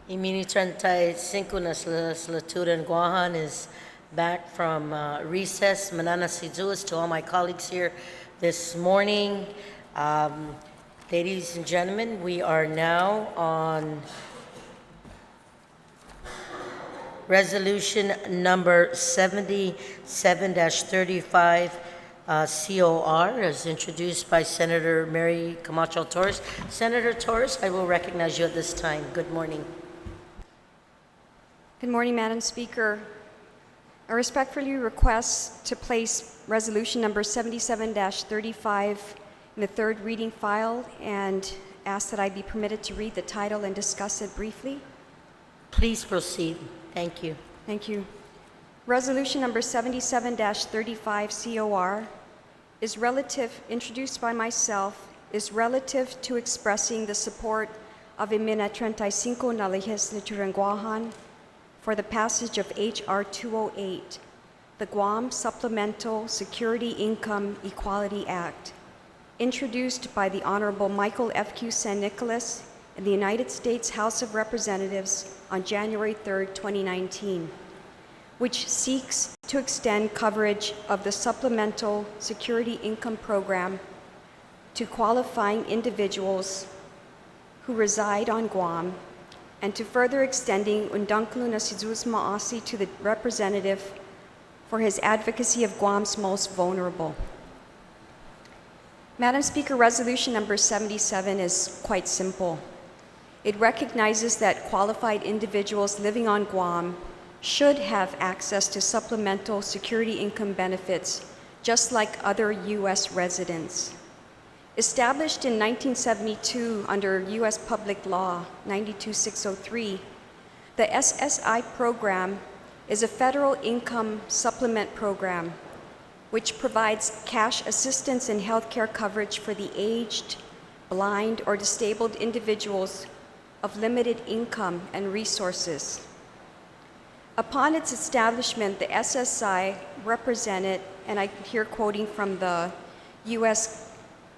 Imini 35 na legislature in Guam is back from recess. Manana Sizuas to all my colleagues here this morning. Ladies and gentlemen, we are now on resolution number 77-35 COR, as introduced by Senator Mary Camacho Torres. Senator Torres, I will recognize you at this time. Good morning. Good morning, Madam Speaker. I respectfully request to place resolution number 77-35 in the third reading file and ask that I be permitted to read the title and discuss it briefly. Please proceed. Thank you. Thank you. Resolution number 77-35 COR is introduced by myself, is relative to expressing the support of Imini 35 na Legislature in Guam for the passage of H.R. 208, the Guam Supplemental Security Income Equality Act, introduced by the Honorable Michael F.Q. San Nicolas in the United States House of Representatives on January 3, 2019, which seeks to extend coverage of the Supplemental Security Income Program to qualifying individuals who reside on Guam, and to further extending Undankulu na Sizus Maasi to the representative for his advocacy of Guam's most vulnerable. Madam Speaker, resolution number 77 is quite simple. It recognizes that qualified individuals living on Guam should have access to supplemental security income benefits just like other U.S. residents. Established in 1972 under U.S. Public Law 92603, the SSI program is a federal income supplement program which provides cash assistance and health care coverage for the aged, blind, or disabled individuals of limited income and resources. Upon its establishment, the SSI represented, and I'm here quoting from the U.S.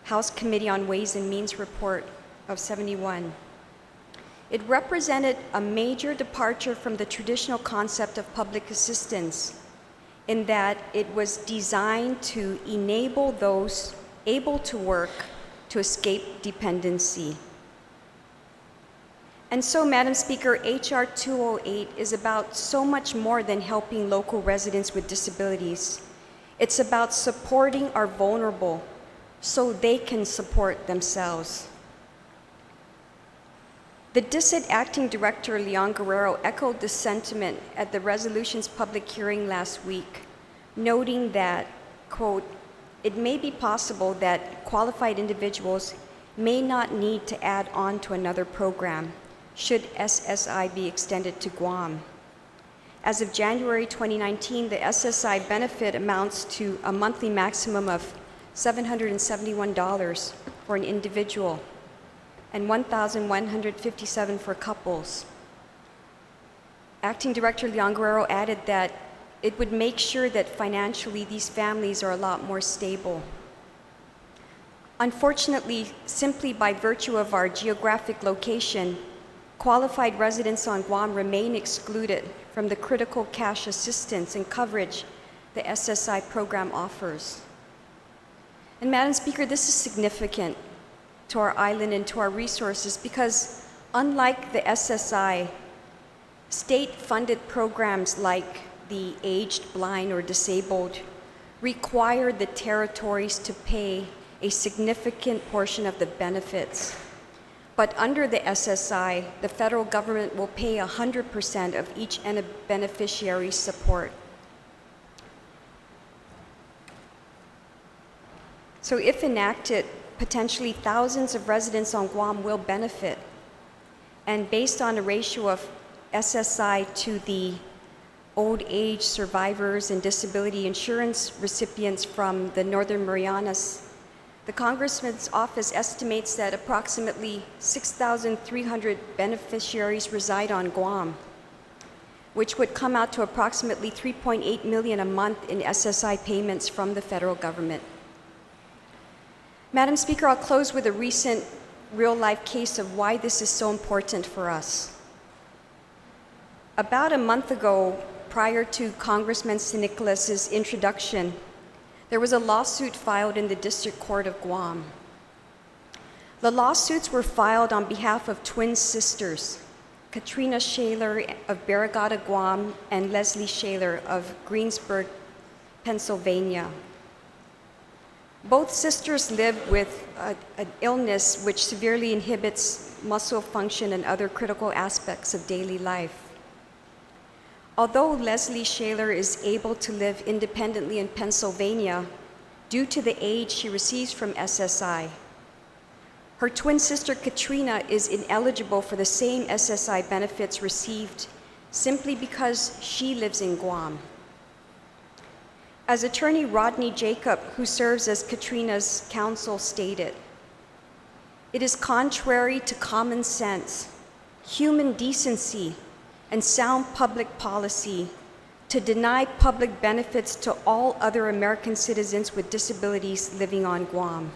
House Committee on Ways and Means report of 71. It represented a major departure from the traditional concept of public assistance in that it was designed to enable those able to work to escape dependency. And so, Madam Speaker, H.R. 208 is about so much more than helping local residents with disabilities. It's about supporting our vulnerable so they can support themselves. The DISID Acting Director, Leon Guerrero, echoed this sentiment at the resolution's public hearing last week, noting that, quote, it may be possible that qualified individuals may not need to add on to another program should SSI be extended to Guam. As of January 2019, the SSI benefit amounts to a monthly maximum of $771 for an individual and $1,157 for couples. Acting Director Leon Guerrero added that it would make sure that financially these families are a lot more stable. Unfortunately, simply by virtue of our geographic location, qualified residents on Guam remain excluded from the critical cash assistance and coverage the SSI program offers. And Madam Speaker, this is significant to our island and to our resources because unlike the SSI, state-funded programs like the aged, blind, or disabled require the territories to pay a significant portion of the benefits. But under the SSI, the federal government will pay 100% of each beneficiary's support. So if enacted, potentially thousands of residents on Guam will benefit. And based on a ratio of SSI to the old age survivors and disability insurance recipients from the Northern Marianas, the Congressman's office estimates that approximately 6,300 beneficiaries reside on Guam, which would come out to approximately $3.8 million a month in SSI payments from the federal government. Madam Speaker, I'll close with a recent real-life case of why this is so important for us. About a month ago, prior to Congressman Nicholas's introduction, there was a lawsuit filed in the District Court of Guam. The lawsuits were filed on behalf of twin sisters, Katrina Shaler of Barrigada, Guam, and Leslie Shaler of Greensburg, Pennsylvania. Both sisters live with an illness which severely inhibits muscle function and other critical aspects of daily life. Although Leslie Shaler is able to live independently in Pennsylvania due to the aid she receives from SSI, her twin sister Katrina is ineligible for the same SSI benefits received simply because she lives in Guam. As attorney Rodney Jacob, who serves as Katrina's counsel, stated, "It is contrary to common sense, human decency, and sound public policy to deny public benefits to all other American citizens with disabilities living on Guam."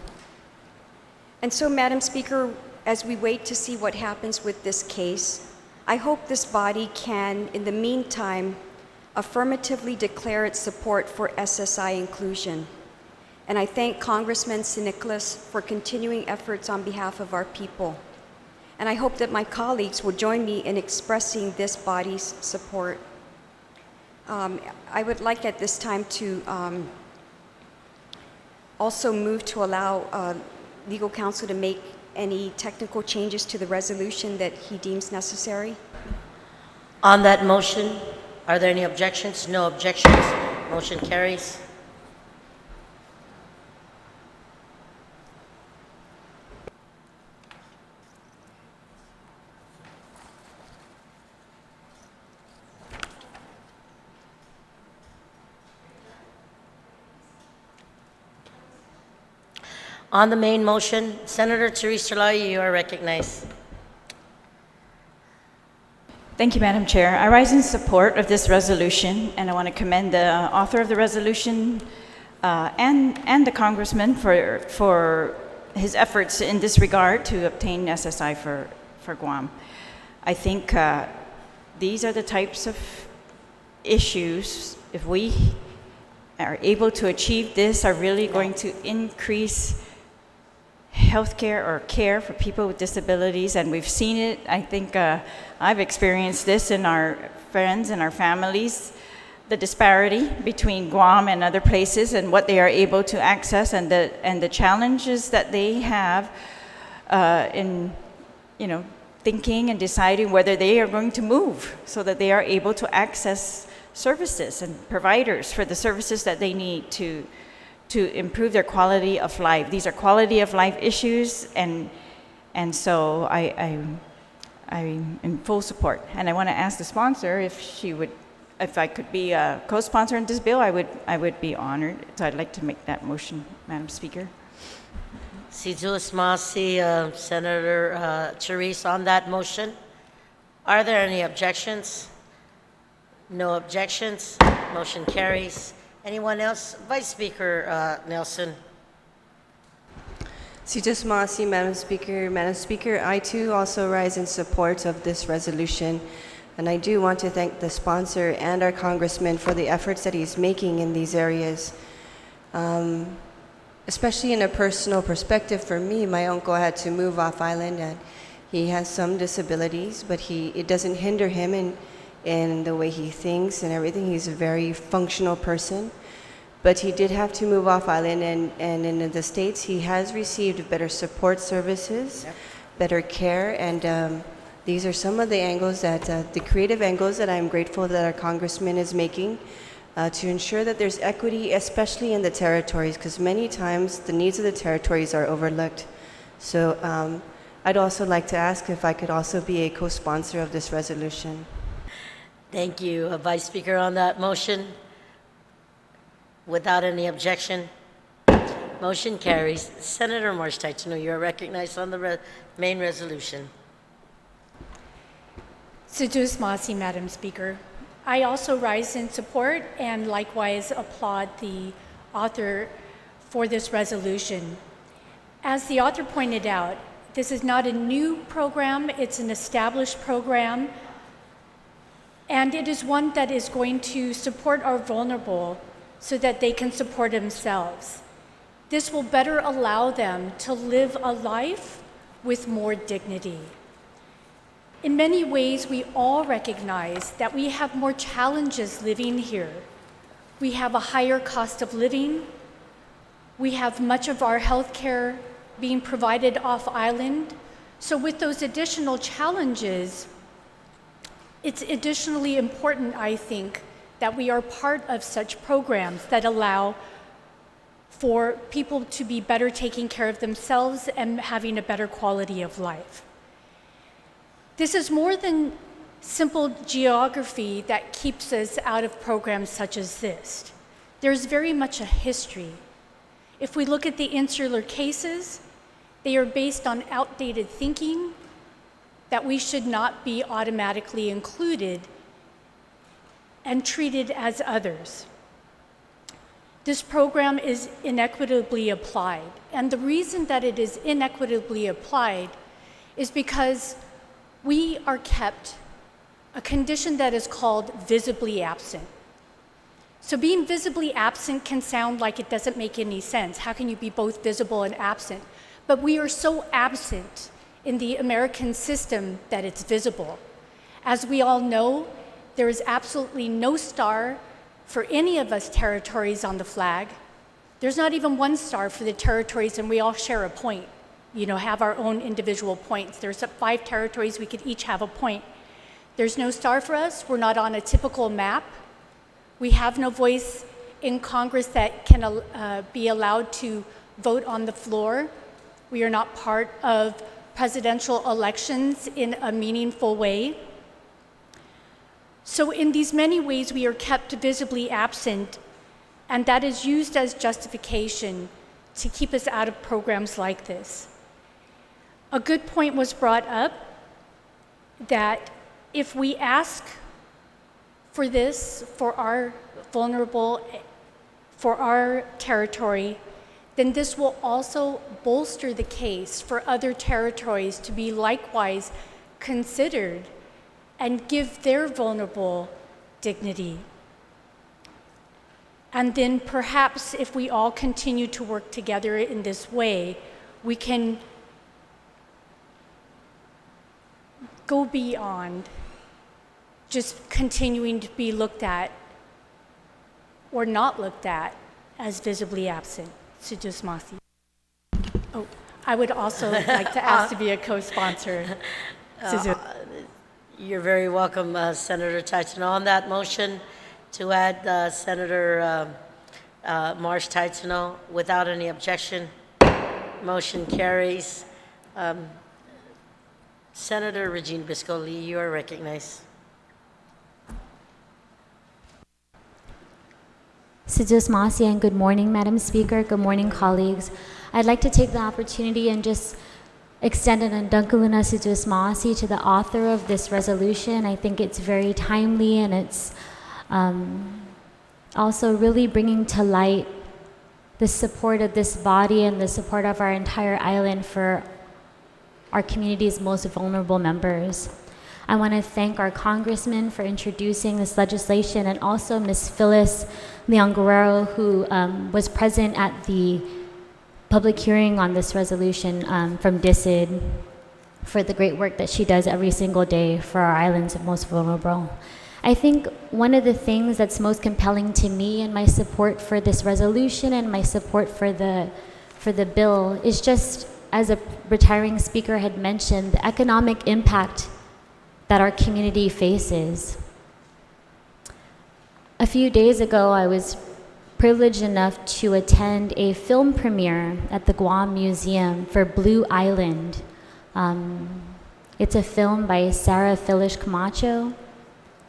And so, Madam Speaker, as we wait to see what happens with this case, I hope this body can, in the meantime, affirmatively declare its support for SSI inclusion. And I thank Congressman Nicholas for continuing efforts on behalf of our people. And I hope that my colleagues will join me in expressing this body's support. I would like at this time to also move to allow legal counsel to make any technical changes to the resolution that he deems necessary. On that motion, are there any objections? No objections. Motion carries. On the main motion, Senator Teresa Laya, you are recognized. Thank you, Madam Chair. I rise in support of this resolution, and I want to commend the author of the resolution and the congressman for his efforts in this regard to obtain SSI for Guam. I think these are the types of issues, if we are able to achieve this, are really going to increase healthcare or care for people with disabilities, and we've seen it. I think I've experienced this in our friends and our families, the disparity between Guam and other places and what they are able to access, and the challenges that they have in thinking and deciding whether they are going to move so that they are able to access services and providers for the services that they need to improve their quality of life. These are quality of life issues, and so I'm in full support. And I want to ask the sponsor if I could be a co-sponsor in this bill. I would be honored. So I'd like to make that motion, Madam Speaker. Sizus Masi, Senator Teresa, on that motion. Are there any objections? No objections. Motion carries. Anyone else? Vice Speaker Nelson. Situs Masi, Madam Speaker. Madam Speaker, I too also rise in support of this resolution, and I do want to thank the sponsor and our congressman for the efforts that he's making in these areas. Especially in a personal perspective for me, my uncle had to move off island, and he has some disabilities, but it doesn't hinder him in the way he thinks and everything. He's a very functional person. But he did have to move off island, and in the States, he has received better support services, yep, better care, and these are some of the angles the creative angles that I'm grateful that our congressman is making to ensure that there's equity, especially in the territories, because many times the needs of the territories are overlooked. So I'd also like to ask if I could also be a co-sponsor of this resolution. Thank you, Vice Speaker, on that motion. Without any objection, motion carries. Senator Marsh-Titano, you are recognized on the main resolution. Situs Masi, Madam Speaker. I also rise in support and likewise applaud the author for this resolution. As the author pointed out, this is not a new program, it's an established program And it is one that is going to support our vulnerable so that they can support themselves. This will better allow them to live a life with more dignity. In many ways, we all recognize that we have more challenges living here. We have a higher cost of living. We have much of our health care being provided off island. So with those additional challenges, it's additionally important, I think, that we are part of such programs that allow for people to be better taking care of themselves and having a better quality of life. This is more than simple geography that keeps us out of programs such as this. There's very much a history. If we look at the insular cases, they are based on outdated thinking that we should not be automatically included and treated as others. This program is inequitably applied, and the reason that it is inequitably applied is because we are kept a condition that is called visibly absent. So being visibly absent can sound like it doesn't make any sense. How can you be both visible and absent? But we are so absent in the American system that it's visible. As we all know, there is absolutely no star for any of us territories on the flag. There's not even one star for the territories, and we all share a point, have our own individual points. There's 5 territories, we could each have a point. There's no star for us, we're not on a typical map. We have no voice in Congress that can be allowed to vote on the floor. We are not part of presidential elections in a meaningful way. So in these many ways, we are kept visibly absent, and that is used as justification to keep us out of programs like this. A good point was brought up that if we ask for this, for our vulnerable, for our territory, then this will also bolster the case for other territories to be likewise considered and give their vulnerable dignity. And then perhaps if we all continue to work together in this way, we can go beyond just continuing to be looked at or not looked at as visibly absent. Sujusmasi. Oh, I would also like to ask to be a co-sponsor. You're very welcome, Senator Taitsino. On that motion to add Senator Marsh Taitsino, without any objection, motion carries. Senator Regina Biscoli, you are recognized. Sijus Masi, and good morning, Madam Speaker. Good morning, colleagues. I'd like to take the opportunity and just extend an Andunkaluna Sijus Masi to the author of this resolution. I think it's very timely, and it's also really bringing to light the support of this body and the support of our entire island for our community's most vulnerable members. I want to thank our congressman for introducing this legislation, and also Ms. Phyllis Leon Guerrero, who was present at the public hearing on this resolution from DISID, for the great work that she does every single day for our island's most vulnerable. I think one of the things that's most compelling to me in my support for this resolution and my support for the bill is just, as a retiring speaker had mentioned, the economic impact that our community faces. A few days ago, I was privileged enough to attend a film premiere at the Guam Museum for Blue Island. It's a film by Sarah Philish Camacho,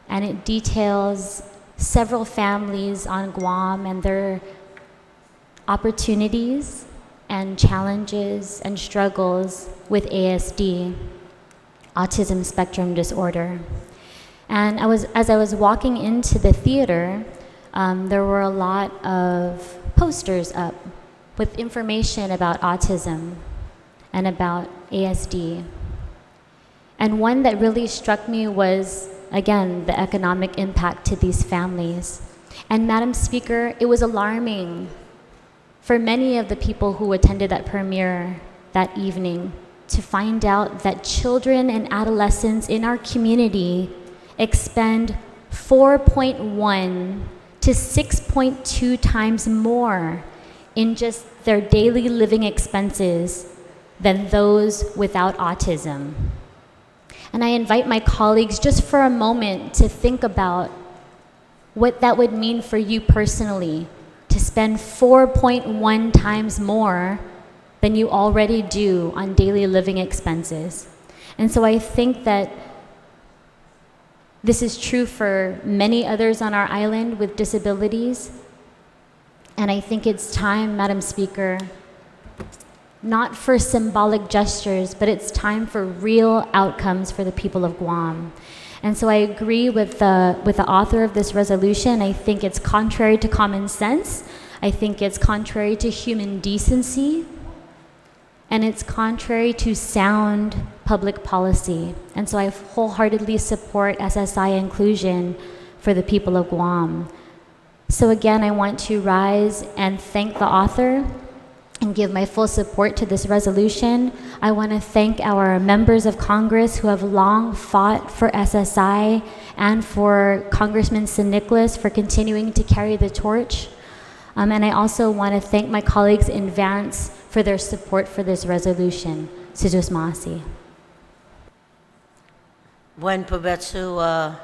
and it details several families on Guam and their opportunities and challenges and struggles with ASD, autism spectrum disorder. And as I was walking into the theater, there were a lot of posters up with information about autism and about ASD. And one that really struck me was again, the economic impact to these families. And Madam Speaker, it was alarming for many of the people who attended that premiere that evening to find out that children and adolescents in our community expend 4.1 to 6.2 times more in just their daily living expenses than those without autism. And I invite my colleagues just for a moment to think about what that would mean for you personally, to spend 4.1 times more than you already do on daily living expenses. And so I think that this is true for many others on our island with disabilities. And I think it's time, Madam Speaker, not for symbolic gestures, but it's time for real outcomes for the people of Guam. And so I agree with the author of this resolution. I think it's contrary to common sense. I think it's contrary to human decency. And it's contrary to sound public policy. And so I wholeheartedly support SSI inclusion for the people of Guam. So again, I want to rise and thank the author and give my full support to this resolution. I want to thank our members of Congress who have long fought for SSI and for Congressman San Nicolas for continuing to carry the torch. And I also want to thank my colleagues in Vance for their support for this resolution. Sujus Masi. Buen Pubetsu,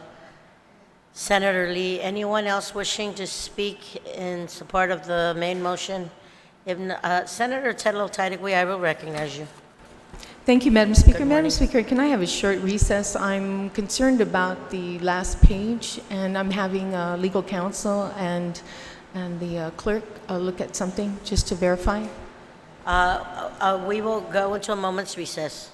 Senator Lee. Anyone else wishing to speak in support of the main motion? If Senator Tedlow Taitigui, I will recognize you. Thank you, Madam Speaker. Good Madam morning. Speaker, can I have a short recess? I'm concerned about the last page, and I'm having legal counsel and the clerk look at something just to verify. We will go into a moment's recess.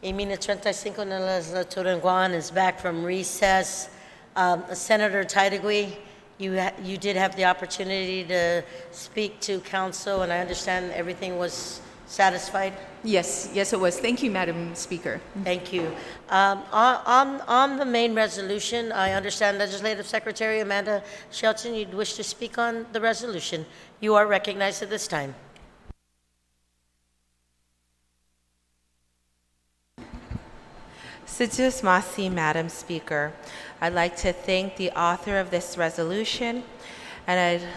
y mina 35 na legislatura en Guam is back from recess. Senator Titagui, you did have the opportunity to speak to council, and I understand everything was satisfied? Yes, yes, it was. Thank you, Madam Speaker. Thank you. On the main resolution, I understand Legislative Secretary Amanda Shelton, you'd wish to speak on the resolution. You are recognized at this time. Sidus Masi, Madam Speaker. I'd like to thank the author of this resolution, and I'd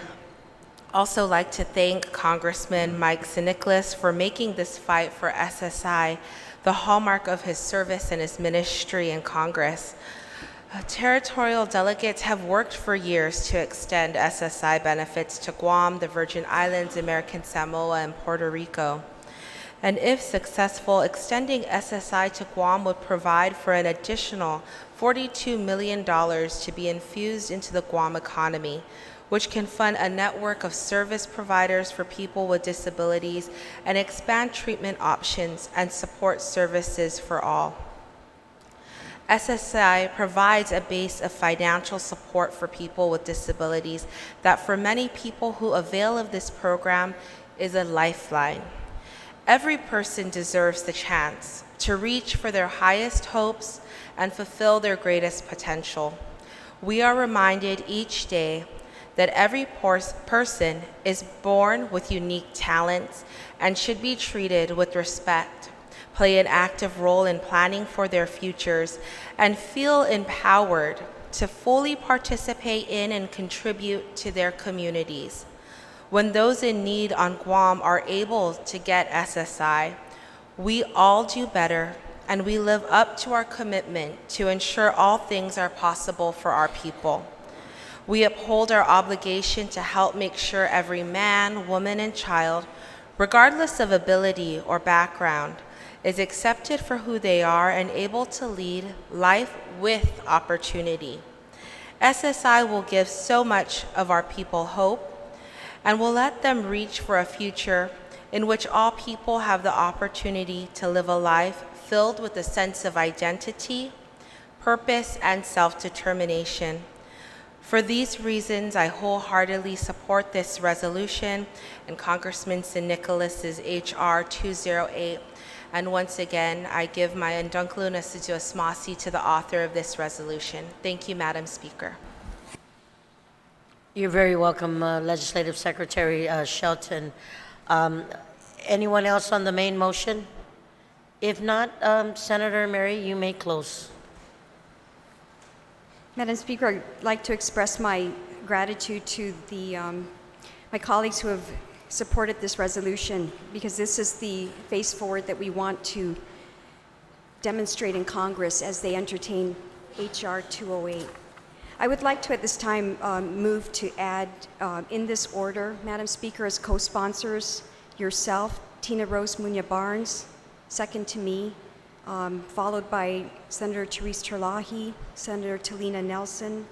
also like to thank Congressman Mike Sinicholas for making this fight for SSI the hallmark of his service and his ministry in Congress. Territorial delegates have worked for years to extend SSI benefits to Guam, the Virgin Islands, American Samoa, and Puerto Rico. And if successful, extending SSI to Guam would provide for an additional $42 million to be infused into the Guam economy, which can fund a network of service providers for people with disabilities and expand treatment options and support services for all. SSI provides a base of financial support for people with disabilities that for many people who avail of this program is a lifeline. Every person deserves the chance to reach for their highest hopes and fulfill their greatest potential. We are reminded each day that every person is born with unique talents and should be treated with respect, play an active role in planning for their futures, and feel empowered to fully participate in and contribute to their communities. When those in need on Guam are able to get SSI, we all do better, and we live up to our commitment to ensure all things are possible for our people. We uphold our obligation to help make sure every man, woman, and child, regardless of ability or background, is accepted for who they are and able to lead life with opportunity. SSI will give so much of our people hope and will let them reach for a future in which all people have the opportunity to live a life filled with a sense of identity, purpose, and self-determination. For these reasons, I wholeheartedly support this resolution and Congressman Sinicholas's H.R. 208. And once again, I give my undunklu nasiduos masi to the author of this resolution. Thank you, Madam Speaker. You're very welcome, Legislative Secretary Shelton. Anyone else on the main motion? If not, Senator Mary, you may close. Madam Speaker, I'd like to express my gratitude to my colleagues who have supported this resolution, because this is the face forward that we want to demonstrate in Congress as they entertain H.R. 208. I would like to at this time move to add in this order, Madam Speaker, as co-sponsors, yourself, Tina Rose Muñoz Barnes, second to me, followed by Senator Therese Terlahi, Senator Talina Nelson,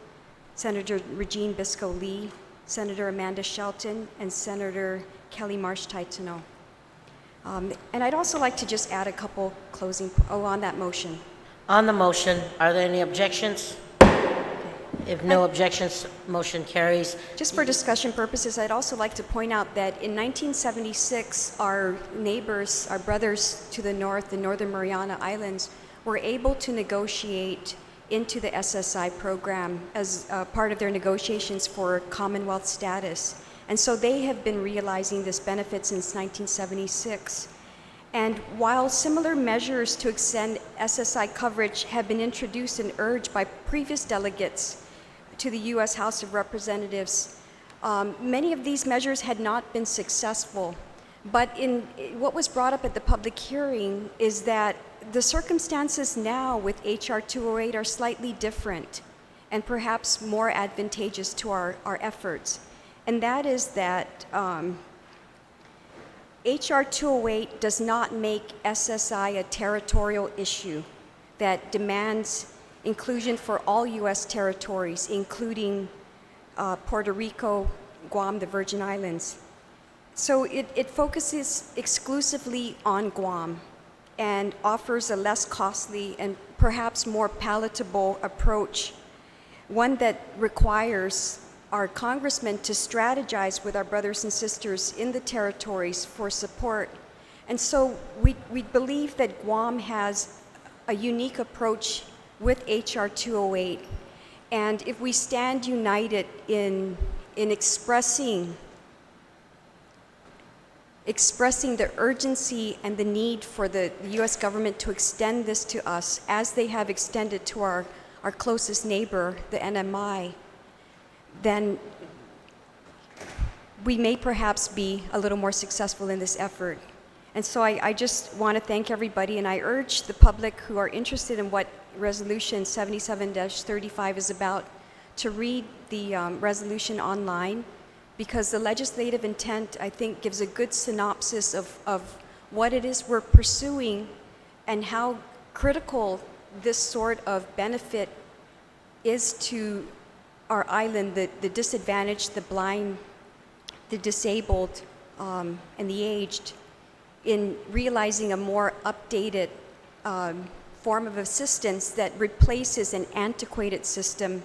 Senator Regine Bisco-Lee, Senator Amanda Shelton, and Senator Kelly Marsh-Taitano. And I'd also like to just add a couple closing, on that motion. On the motion, are there any objections? If no objections, motion carries. Just for discussion purposes, I'd also like to point out that in 1976, our neighbors, our brothers to the north, the Northern Mariana Islands, were able to negotiate into the SSI program as part of their negotiations for Commonwealth status. And so they have been realizing this benefit since 1976. And while similar measures to extend SSI coverage have been introduced and urged by previous delegates to the U.S. House of Representatives, many of these measures had not been successful. But what was brought up at the public hearing is that the circumstances now with H.R. 208 are slightly different and perhaps more advantageous to our efforts. And that is that H.R. 208 does not make SSI a territorial issue that demands inclusion for all U.S. territories, including Puerto Rico, Guam, the Virgin Islands. So it focuses exclusively on Guam. and offers a less costly and perhaps more palatable approach, one that requires our congressmen to strategize with our brothers and sisters in the territories for support. And so we believe that Guam has a unique approach with H.R. 208. And if we stand united in expressing the urgency and the need for the U.S. government to extend this to us as they have extended to our closest neighbor, the NMI, then we may perhaps be a little more successful in this effort. And so I just want to thank everybody, and I urge the public who are interested in what Resolution 77-35 is about to read the resolution online, because the legislative intent, I think, gives a good synopsis of what it is we're pursuing and how critical this sort of benefit is to our island, the disadvantaged, the blind, the disabled, and the aged, in realizing a more updated form of assistance that replaces an antiquated system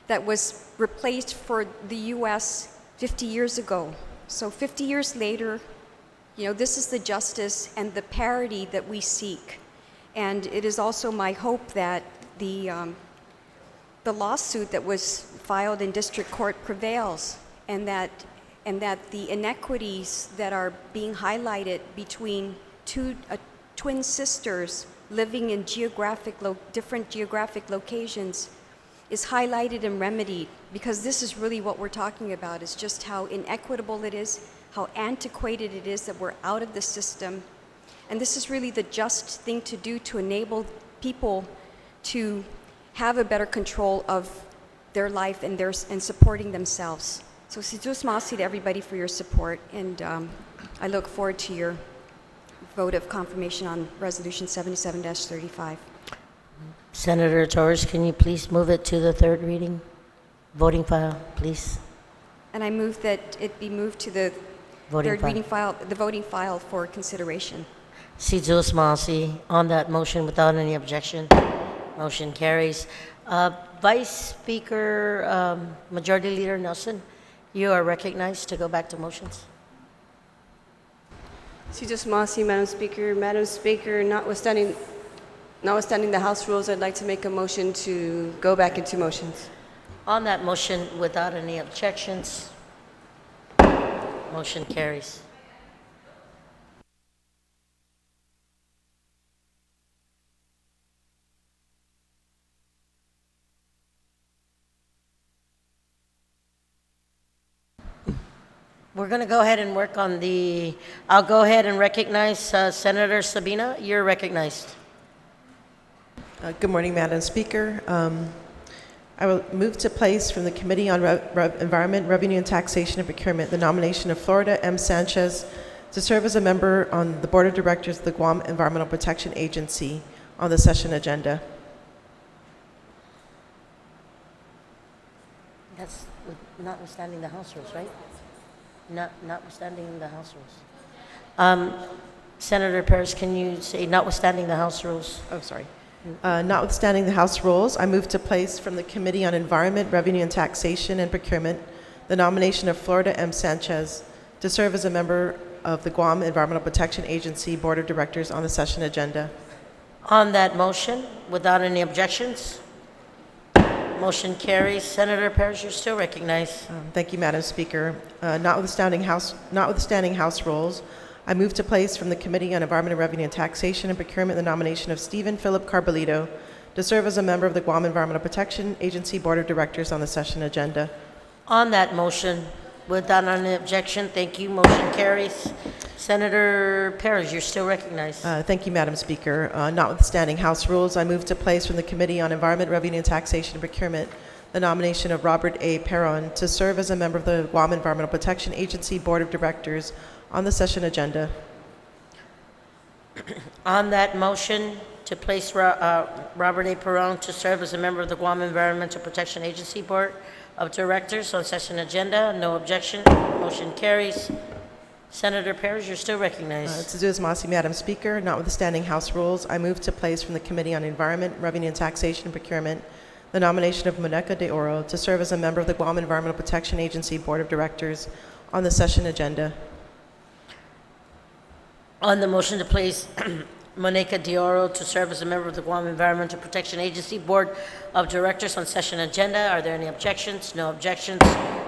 that was replaced for the U.S. 50 years ago. So 50 years later, this is the justice and the parity that we seek. And it is also my hope that the lawsuit that was filed in district court prevails, and that the inequities that are being highlighted between two twin sisters living in different geographic locations is highlighted and remedied, because this is really what we're talking about, is just how inequitable it is, how antiquated it is that we're out of the system. And this is really the just thing to do to enable people to have a better control of their life and supporting themselves. So situs masi to everybody for your support, and I look forward to your vote of confirmation on Resolution 77-35. Senator Torres, can you please move it to the third reading? Voting file, please. And I move that it be moved to the third reading file, the voting file for consideration. Situs Masi, on that motion without any objection, motion carries. Vice Speaker, Majority Leader Nelson, you are recognized to go back to motions. Situs Masi, Madam Speaker. Madam Speaker, notwithstanding the House rules, I'd like to make a motion to go back into motions. On that motion without any objections, motion carries. We're going to go ahead and work on I'll go ahead and recognize Senator Sabina. You're recognized. Good morning, Madam Speaker. I will move to place from the Committee on Environment, Revenue and Taxation and Procurement the nomination of Florida M. Sanchez to serve as a member on the Board of Directors of the Guam Environmental Protection Agency on the session agenda. That's notwithstanding the House rules, right? Notwithstanding the House rules. Senator Perez, can you say notwithstanding the House rules? Oh, sorry. Notwithstanding the House rules, I move to place from the Committee on Environment, Revenue and Taxation and Procurement the nomination of Florida M. Sanchez to serve as a member of the Guam Environmental Protection Agency Board of Directors on the session agenda. On that motion, without any objections, motion carries. Senator Perez, you're still recognized. Thank you, Madam Speaker. Notwithstanding House rules, I move to place from the Committee on Environment, Revenue and Taxation and Procurement the nomination of Stephen Philip Carbolito to serve as a member of the Guam Environmental Protection Agency Board of Directors on the session agenda. On that motion, without any objection, thank you. Motion carries. Senator Perez, you're still recognized. Thank you, Madam Speaker. Notwithstanding House rules, I move to place from the Committee on Environment, Revenue and Taxation and Procurement the nomination of Robert A. Perron to serve as a member of the Guam Environmental Protection Agency Board of Directors on the session agenda. On that motion to place Robert A. Perron to serve as a member of the Guam Environmental Protection Agency Board of Directors on session agenda, no objection, motion carries. Senator Perez, you're still recognized. Tsuduas Masi, Madam Speaker, notwithstanding House rules, I move to place from the Committee on Environment, Revenue and Taxation and Procurement the nomination of Monica de Oro to serve as a member of the Guam Environmental Protection Agency Board of Directors on the session agenda. On the motion to place Monica Dioro to serve as a member of the Guam Environmental Protection Agency Board of Directors on session agenda, are there any objections? No objections.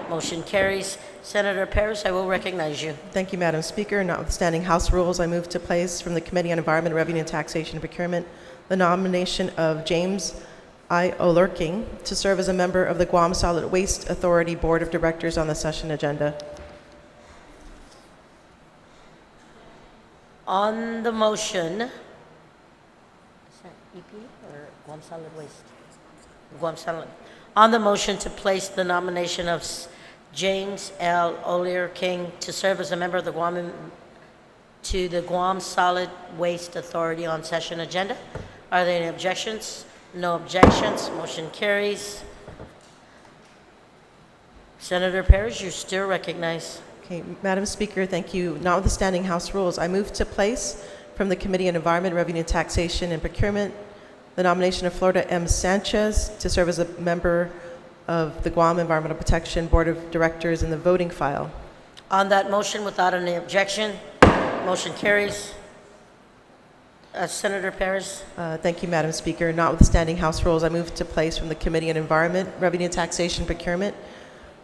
Motion carries. Senator Perez, I will recognize you. Thank you, Madam Speaker. Notwithstanding House rules, I move to place from the Committee on Environment, Revenue and Taxation and Procurement the nomination of James I. O'Lurking to serve as a member of the Guam Solid Waste Authority Board of Directors on the session agenda. On the motion, is that EP or Guam Solid Waste? Guam Solid. On the motion to place the nomination of James L. O'Lear King to serve as a member of the Guam Solid Waste Authority on session agenda. Are there any objections? No objections. Motion carries. Senator Perez, you're still recognized. Okay, Madam Speaker, thank you. Notwithstanding House rules, I move to place from the Committee on Environment, Revenue, Taxation, and Procurement the nomination of Florida M. Sanchez to serve as a member of the Guam Environmental Protection Board of Directors in the voting file. On that motion, without any objection, motion carries. Senator Perez. Thank you, Madam Speaker. Notwithstanding House rules, I move to place from the Committee on Environment, Revenue, Taxation, and Procurement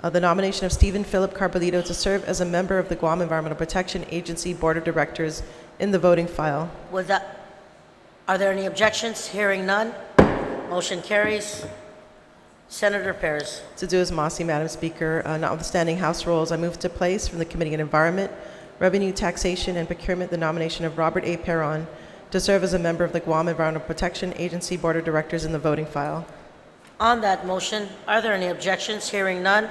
the nomination of Stephen Philip Carbolito to serve as a member of the Guam Environmental Protection Agency Board of Directors in the voting file. Are there any objections? Hearing none, motion carries. Senator Perez. Tsuduas Masi, Madam Speaker. Notwithstanding House rules, I move to place from the Committee on Environment, Revenue, Taxation, and Procurement the nomination of Robert A. Perron to serve as a member of the Guam Environmental Protection Agency Board of Directors in the voting file. On that motion, are there any objections? Hearing none,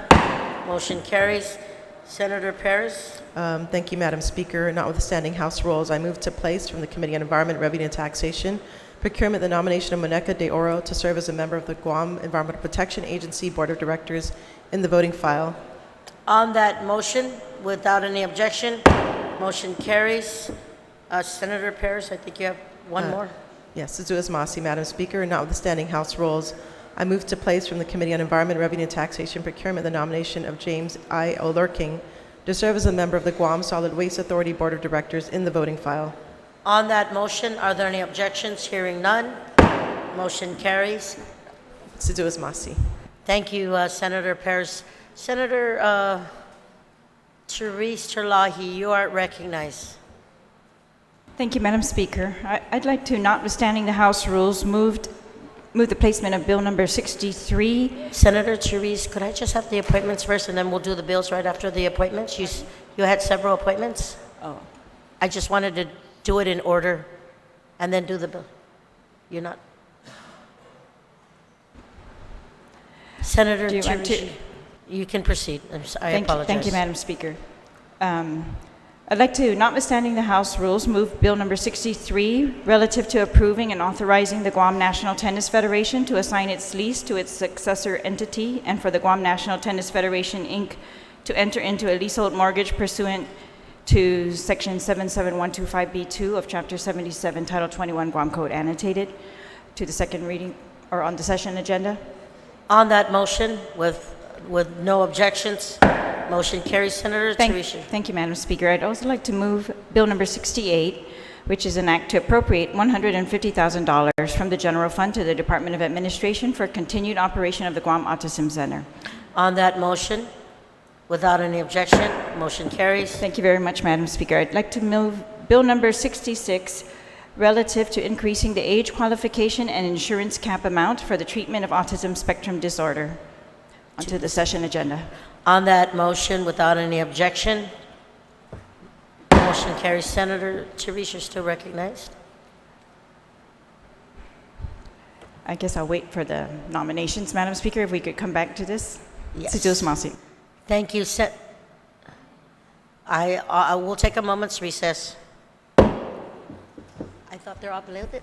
motion carries. Senator Perez. Thank you, Madam Speaker. Notwithstanding House rules, I move to place from the Committee on Environment, Revenue, and Taxation, Procurement the nomination of Monica de Oro to serve as a member of the Guam Environmental Protection Agency Board of Directors in the voting file. On that motion, without any objection, motion carries. Senator Perez, I think you have one more. Yes, Tsuduas Masi, Madam Speaker. Notwithstanding House rules, I move to place from the Committee on Environment, Revenue, Taxation, Procurement the nomination of James I. O'Lurking to serve as a member of the Guam Solid Waste Authority Board of Directors in the voting file. On that motion, are there any objections? Hearing none, motion carries. Tsuduas Masi. Thank you, Senator Perez. Senator Therese Terlahi, you are recognized. Thank you, Madam Speaker. I'd like to, notwithstanding the House rules, move the placement of Bill number 63. Senator Therese, could I just have the appointments first, and then we'll do the bills right after the appointments? You had several appointments? Oh. I just wanted to do it in order and then do the bill. You're not? Senator Do you want Therese, to- you can proceed. I apologize. Thank you, Madam Speaker. I'd like to, notwithstanding the House rules, move Bill number 63 relative to approving and authorizing the Guam National Tennis Federation to assign its lease to its successor entity and for the Guam National Tennis Federation, Inc. to enter into a leasehold mortgage pursuant to Section 77125B2 of Chapter 77, Title 21, Guam Code annotated, to the second reading or on the session agenda. On that motion, with no objections, motion carries. Senator Therese. Thank you, Madam Speaker. I'd also like to move Bill number 68, which is an act to appropriate $150,000 from the general fund to the Department of Administration for continued operation of the Guam Autism Center. On that motion, without any objection, motion carries. Thank you very much, Madam Speaker. I'd like to move Bill number 66 relative to increasing the age qualification and insurance cap amount for the treatment of autism spectrum disorder onto the session agenda. On that motion, without any objection, motion carries. Senator Therese, you're still recognized. I guess I'll wait for the nominations, Madam Speaker, if we could come back to this. Yes. Tsuduas Masi. Thank you. I will take a moment's recess. I thought they're uploaded.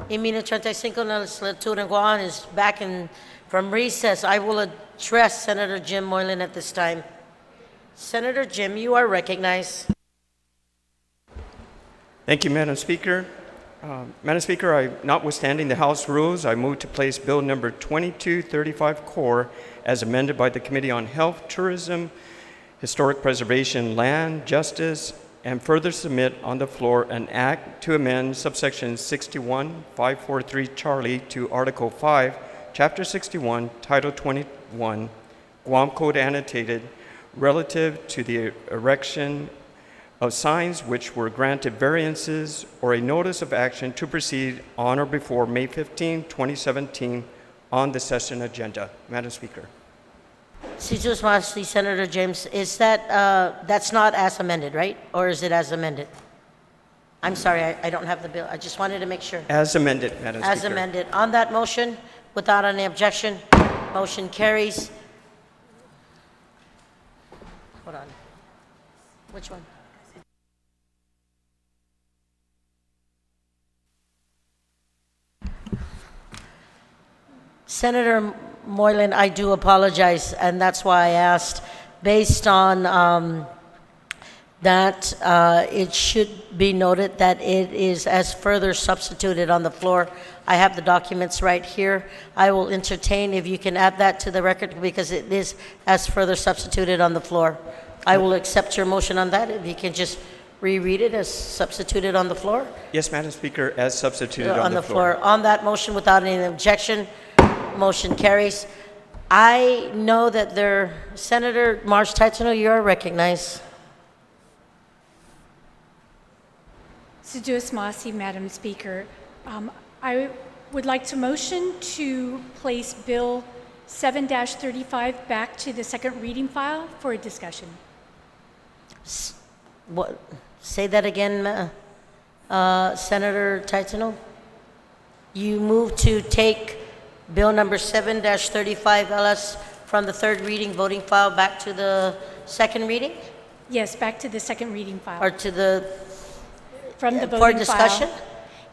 Y minuto 35 en la legislatura en Guam is back in from recess. I will address Senator Jim Moylan at this time. Senator Jim, you are recognized. Thank you, Madam Speaker. Madam Speaker, notwithstanding the House rules, I move to place Bill number 2235 Core as amended by the Committee on Health, Tourism, Historic Preservation, Land, Justice, and further submit on the floor an act to amend subsection 61543 Charlie to Article 5, Chapter 61, Title 21, Guam Code Annotated, relative to the erection of signs which were granted variances or a notice of action to proceed on or before May 15, 2017 on the session agenda. Madam Speaker. Senator James, is that, that's not as amended, right? Or is it as amended? I'm sorry, I don't have the bill. I just wanted to make sure. As amended, Madam Speaker. As amended. On that motion, without any objection, motion carries. Hold on. Which one? Senator Moylan, I do apologize, and that's why I asked. Based on that, it should be noted that it is as further substituted on the floor. I have the documents right here. I will entertain if you can add that to the record because it is as further substituted on the floor. I will accept your motion on that. If you can just reread it as substituted on the floor. Yes, Madam Speaker, as substituted On the floor. On that motion, without any objection, motion carries. I know that Senator March Taitano, you are recognized. Seduas Masi, Madam Speaker. I would like to motion to place Bill 7-35 back to the second reading file for a discussion. What? Say that again, Senator Taitano. You move to take Bill number 7-35 LS from the third reading voting file back to the second reading? Yes, back to the second reading file. Or to the, From the voting for discussion? file.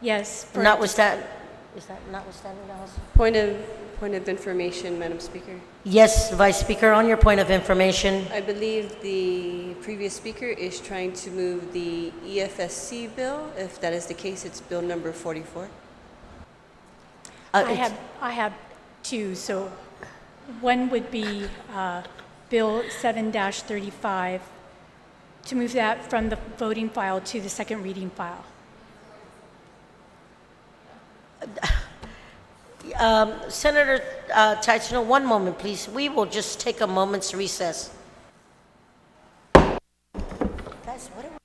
Yes. For Notwithstanding, is that notwithstanding the House? Point of information, Madam Speaker. Yes, Vice Speaker, on your point of information. I believe the previous speaker is trying to move the EFSC bill. If that is the case, it's bill number 44. I have two. So one would be Bill 7-35 to move that from the voting file to the second reading file. Senator Taitano, one moment, please. We will just take a moment's recess. Guys, what are we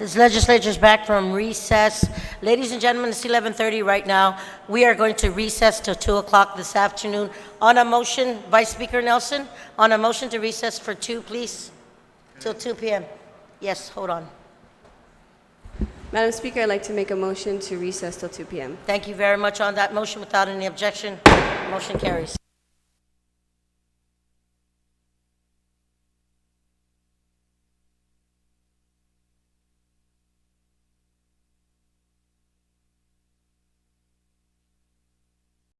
This legislature is back from recess. Ladies and gentlemen, it's 11:30 right now. We are going to recess till 2 o'clock this afternoon. On a motion, Vice Speaker Nelson, on a motion to recess for 2, please, till 2 p.m. Yes, hold on. Madam Speaker, I'd like to make a motion to recess till 2 p.m. Thank you very much on that motion. Without any objection, motion carries.